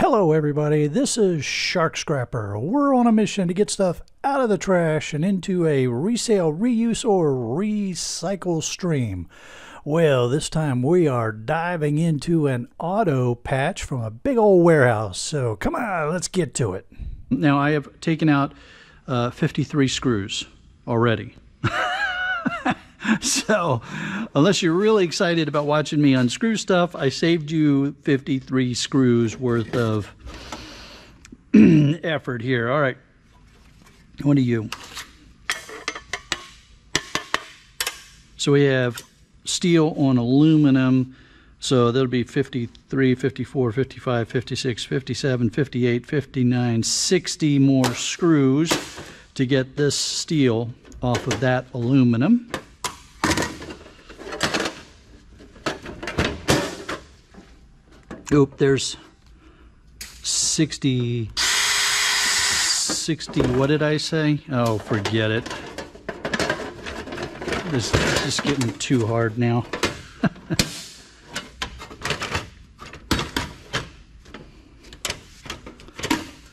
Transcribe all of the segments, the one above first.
Hello everybody, this is Shark Scrapper. We're on a mission to get stuff out of the trash and into a resale, reuse, or recycle stream. Well, this time we are diving into an AutoPatch from a big old warehouse. So come on, let's get to it. Now I have taken out 53 screws already. So, unless you're really excited about watching me unscrew stuff, I saved you 53 screws worth of effort here. All right, what are you? So we have steel on aluminum, so that'll be 53, 54, 55, 56, 57, 58, 59, 60 more screws to get this steel off of that aluminum. Oop, there's 60, what did I say? Oh, forget it. This is just getting too hard now.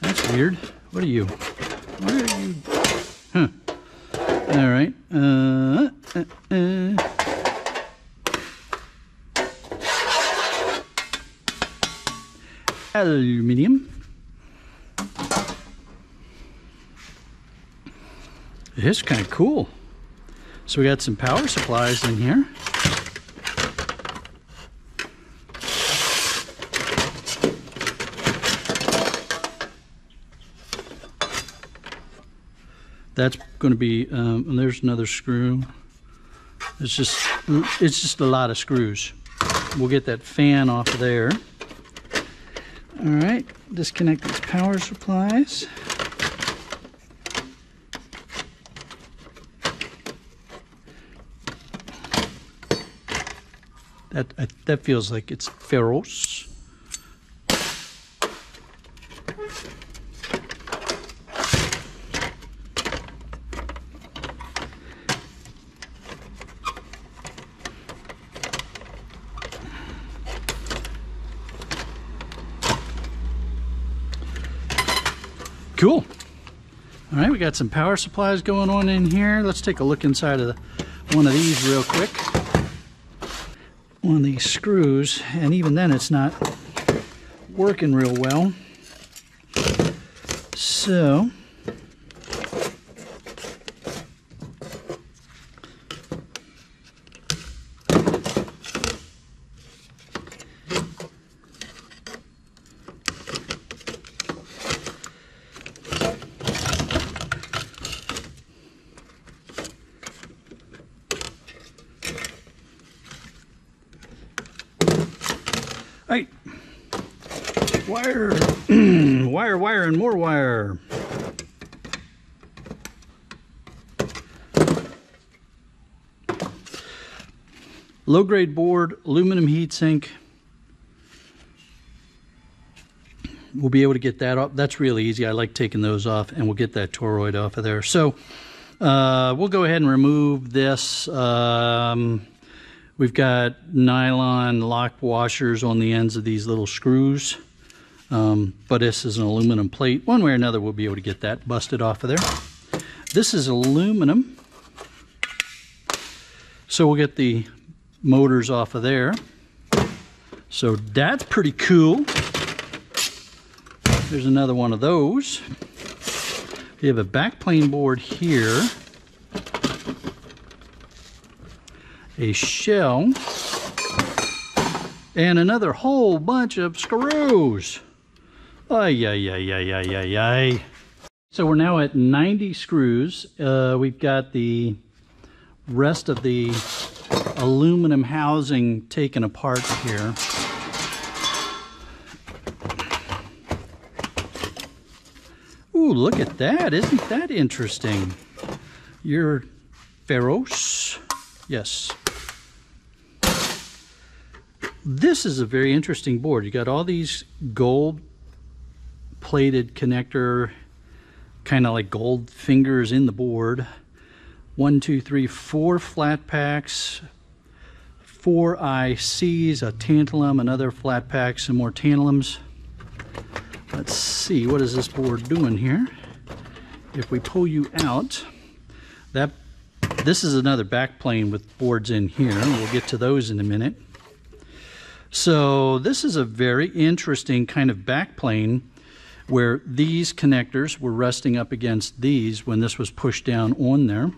That's weird. What are you? Where are you? Huh. All right. Aluminium. It's kind of cool. So we got some power supplies in here. That's going to be, and there's another screw. It's just a lot of screws. We'll get that fan off of there. All right, disconnect these power supplies. That feels like it's ferrous. Cool. All right, we got some power supplies going on in here. Let's take a look inside of one of these real quick. One of these screws, and even then it's not working real well. So right, wire, wire, and more wire. Low-grade board, aluminum heatsink. We'll be able to get that off. That's really easy. I like taking those off, and we'll get that toroid off of there. So we'll go ahead and remove this. We've got nylon lock washers on the ends of these little screws, but this is an aluminum plate. One way or another, we'll be able to get that busted off of there. This is aluminum, so we'll get the motors off of there. So that's pretty cool. There's another one of those. We have a backplane board here. A shell, and another whole bunch of screws. Ay, ay, ay, ay, ay, ay, ay. So we're now at 90 screws. We've got the rest of the aluminum housing taken apart here. Ooh, look at that. Isn't that interesting? You're ferrous. Yes. This is a very interesting board. You got all these gold plated connector, kind of like gold fingers in the board. 1, 2, 3, 4 flat packs, 4 ICs, a tantalum, another flat pack, some more tantalums. Let's see, what is this board doing here? If we pull you out, this is another back plane with boards in here. We'll get to those in a minute. So this is a very interesting kind of back plane where these connectors were resting up against these when this was pushed down on there.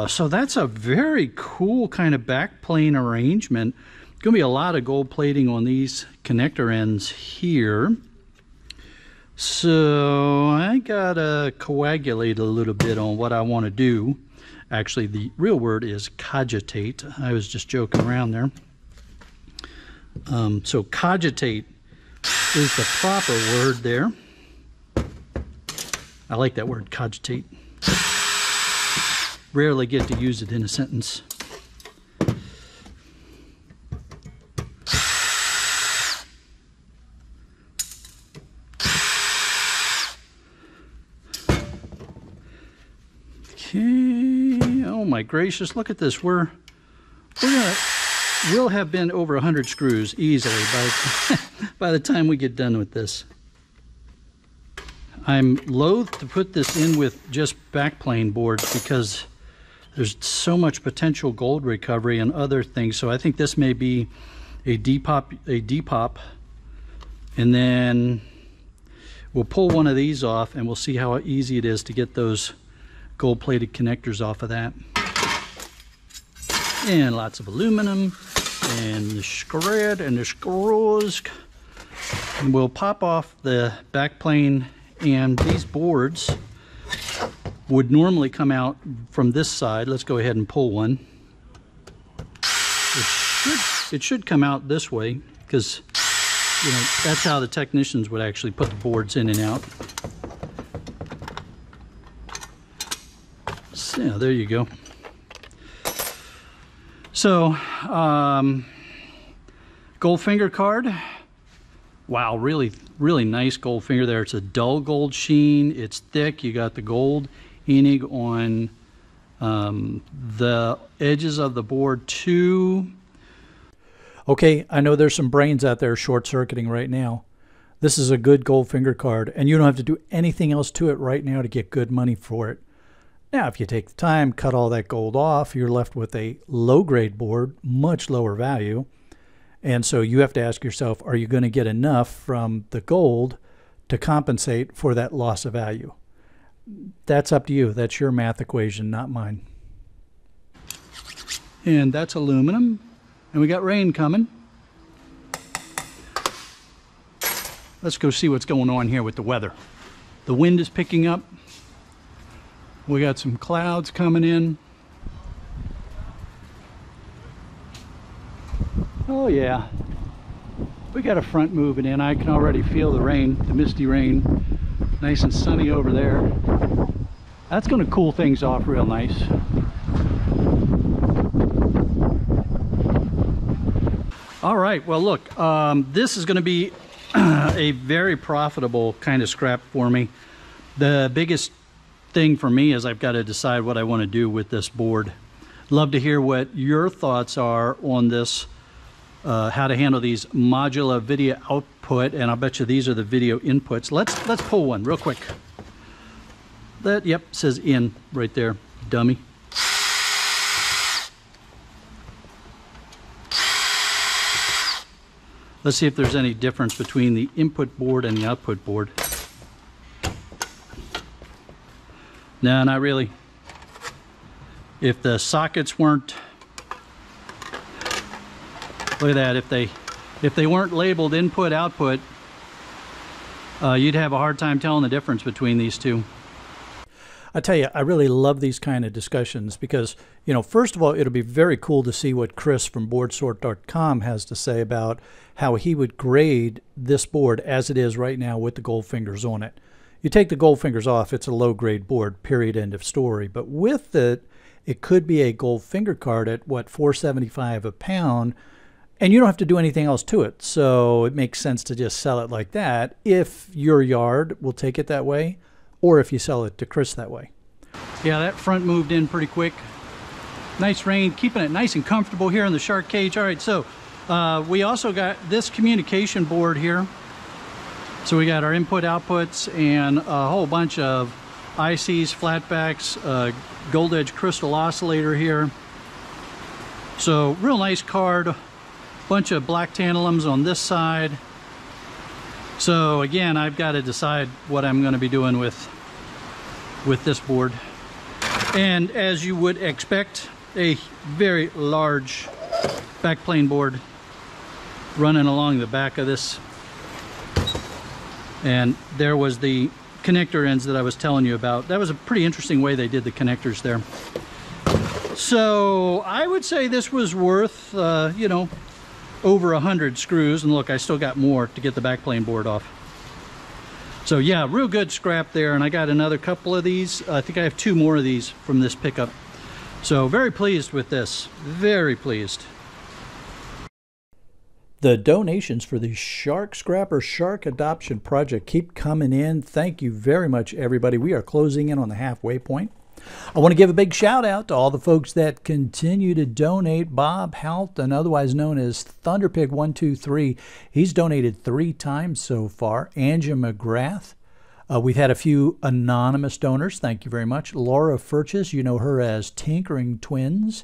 So that's a very cool kind of back plane arrangement. Going to be a lot of gold plating on these connector ends here. So I gotta coagulate a little bit on what I want to do. Actually, the real word is cogitate. I was just joking around there. So cogitate is the proper word there. I like that word, cogitate. Rarely get to use it in a sentence. Okay, oh my gracious, look at this. We'll have been over 100 screws easily by the time we get done with this. I'm loath to put this in with just backplane boards because there's so much potential gold recovery and other things. So I think this may be a depop, and then we'll pull one of these off and we'll see how easy it is to get those gold-plated connectors off of that. And lots of aluminum and the screed and the screws. And we'll pop off the back plane, and these boards would normally come out from this side. Let's go ahead and pull one. It should come out this way because, you know, that's how the technicians would actually put the boards in and out. So, yeah, there you go. So, gold finger card. Wow, really nice gold finger there. It's a dull gold sheen. It's thick. You got the gold enig on the edges of the board too. Okay, I know there's some brains out there short-circuiting right now. This is a good gold finger card, and you don't have to do anything else to it right now to get good money for it. Now, if you take the time, cut all that gold off, you're left with a low-grade board, much lower value. And so you have to ask yourself, are you going to get enough from the gold to compensate for that loss of value? That's up to you. That's your math equation, not mine. And that's aluminum. And we got rain coming. Let's go see what's going on here with the weather. The wind is picking up. We got some clouds coming in. Oh yeah, we got a front moving in. I can already feel the rain, the misty rain. Nice and sunny over there. That's going to cool things off real nice. All right, well look, this is going to be a very profitable kind of scrap for me. The biggest thing for me is I've got to decide what I want to do with this board. Love to hear what your thoughts are on this, how to handle these modular video output, and I'll bet you these are the video inputs. Let's pull one real quick. That, yep, says in right there, dummy. Let's see if there's any difference between the input board and the output board. No, not really. If the sockets weren't, look at that, if they weren't labeled input output, you'd have a hard time telling the difference between these two. I tell you, I really love these kind of discussions because, you know, first of all, it'll be very cool to see what Chris from boardsort.com has to say about how he would grade this board as it is right now with the gold fingers on it. You take the gold fingers off, it's a low-grade board, period, end of story. But with it, it could be a gold finger card at, what, $4.75 a pound, and you don't have to do anything else to it. So it makes sense to just sell it like that if your yard will take it that way, or if you sell it to Chris that way. Yeah, that front moved in pretty quick. Nice rain, keeping it nice and comfortable here in the shark cage. All right, so we also got this communication board here. So we got our input outputs and a whole bunch of ICs, flatbacks, gold edge crystal oscillator here. So real nice card, bunch of black tantalums on this side. So again, I've got to decide what I'm going to be doing with this board. And as you would expect, a very large backplane board running along the back of this. And there was the connector ends that I was telling you about. That was a pretty interesting way they did the connectors there. So I would say this was worth, you know, over 100 screws. And look, I still got more to get the backplane board off. So yeah, real good scrap there. And I got another couple of these. I think I have 2 more of these from this pickup. So very pleased with this. Very pleased. The donations for the Shark Scrapper Shark Adoption Project keep coming in. Thank you very much, everybody. We are closing in on the halfway point. I want to give a big shout out to all the folks that continue to donate. Bob Halton, otherwise known as Thunderpig123, he's donated 3 times so far. Angie McGrath. We've had a few anonymous donors. Thank you very much. Laura Furches, you know her as Tinkering Twins.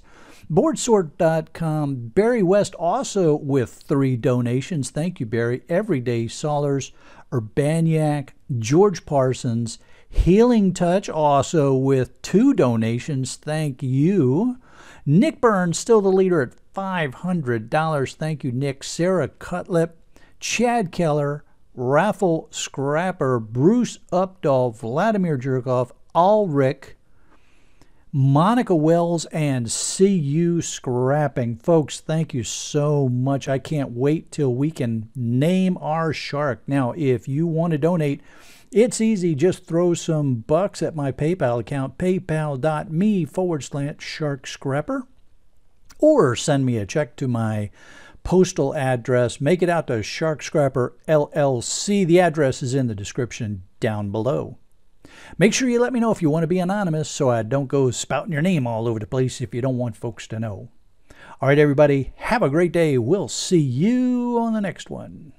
Boardsort.com. Barry West also with 3 donations. Thank you, Barry. Everyday Solers, Urbaniac, George Parsons, Healing Touch also with 2 donations. Thank you. Nick Burns, still the leader at $500. Thank you, Nick. Sarah Cutlip, Chad Keller, Raffle Scrapper, Bruce Updahl, Vladimir Jerkov, Ulrich, Monica Wells, and CU Scrapping. Folks, thank you so much. I can't wait till we can name our shark. Now, if you want to donate, it's easy. Just throw some bucks at my PayPal account, paypal.me/sharkscrapper, or send me a check to my postal address. Make it out to Shark Scrapper LLC. The address is in the description down below. Make sure you let me know if you want to be anonymous so I don't go spouting your name all over the place if you don't want folks to know. All right, everybody, have a great day. We'll see you on the next one.